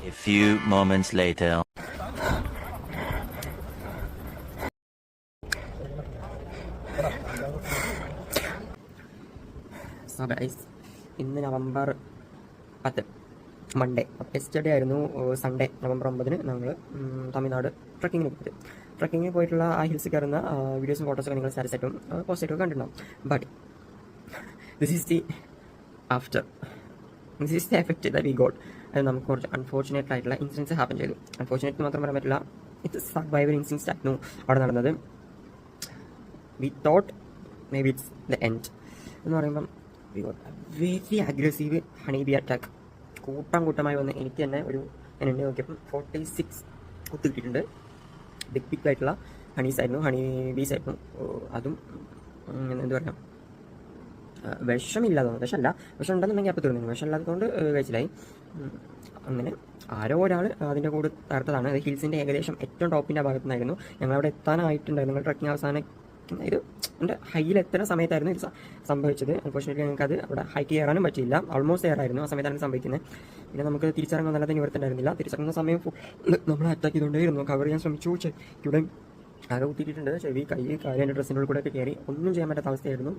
A few moments later. So guys, ഇന്ന് November 10 Monday. Yesterday ആയിരുന്നു Sunday November 9 ഞങ്ങൾ തമിഴ്നാട് ട്രക്കിങ്ങിന് പോയിട്ട്. ട്രക്കിങ്ങിന് പോയിട്ടുള്ള ആ ഹിൽസ് കയറുന്ന വീഡിയോസും ഫോട്ടോസൊക്കെ നിങ്ങൾ സ്റ്റാറ്റസായിട്ടും പോസ്റ്റായിട്ടും കണ്ടിട്ടുണ്ടാവും. But this is the after, this is the effect that we got. അത് നമുക്ക് കുറച്ച് അൺഫോർച്ചുനേറ്റ് ആയിട്ടുള്ള ഇൻസിഡൻസ് ഹാപ്പൻ ചെയ്തു. അൺഫോർച്ചുനേറ്റ് മാത്രം പറയാൻ പറ്റില്ല, ഇത് സർവൈവൽ ഇൻസിഡൻസ് ആയിരുന്നു അവിടെ നടന്നത്. We thought may be it's the end എന്ന് പറയുമ്പം very aggressive honey bee attack. കൂട്ടമായി വന്ന് എനിക്ക് തന്നെ ഞാൻ എണ്ണി നോക്കിയപ്പം 46 കുത്ത് കിട്ടിയിട്ടുണ്ട്. ബിഗ് ആയിട്ടുള്ള ഹണീസ് ആയിരുന്നു, ഹണി ബീസ് ആയിരുന്നു. അതും എന്താ പറയുക, വിഷമില്ലാതെ, വിഷം ഉണ്ടെന്നുണ്ടെങ്കിൽ അപ്പോൾ തീർന്നു. വിഷം ഇല്ലാത്തതുകൊണ്ട് കഴിച്ചിലായി. അങ്ങനെ ആരോ ഒരാൾ അതിൻ്റെ കൂടെ തകർത്തതാണ്. അത് ഹിൽസിൻ്റെ ഏകദേശം ഏറ്റവും ടോപ്പിൻ്റെ ഭാഗത്തു നിന്നായിരുന്നു. ഞങ്ങളവിടെ എത്താനായിട്ടുണ്ടായിരുന്നു. ഞങ്ങൾ ട്രക്കിംഗ് അവസാനം ഇത് എൻ്റെ ഹൈയിൽ എത്തുന്ന സമയത്തായിരുന്നു ഇത് സംഭവിച്ചത്. അൺഫോർച്യുനേറ്റ്ലി ഞങ്ങൾക്ക് അത് അവിടെ ഹൈക്ക് കയറാനും പറ്റിയില്ല. ഓൾമോസ്റ്റ് എയറായിരുന്നു ആ സമയത്താണ് സംഭവിക്കുന്നത്. പിന്നെ നമുക്ക് തിരിച്ചിറങ്ങുന്നല്ലാതെ നിവർത്തുണ്ടായിരുന്നില്ല. തിരിച്ചിറങ്ങുന്ന സമയം നമ്മൾ അറ്റാക്ക് ചെയ്തുകൊണ്ടേയിരുന്നു. കവർ ചെയ്യാൻ ശ്രമിച്ചു. ഇവിടെ ആകെ കുത്തിയിട്ടുണ്ട്. ചെവി, കൈ, കാര്യം, എൻ്റെ ഡ്രസ്സിൻ്റെ ഉള്ളിൽ കൂടെ ഒക്കെ കയറി ഒന്നും ചെയ്യാൻ പറ്റാത്ത അവസ്ഥയായിരുന്നു.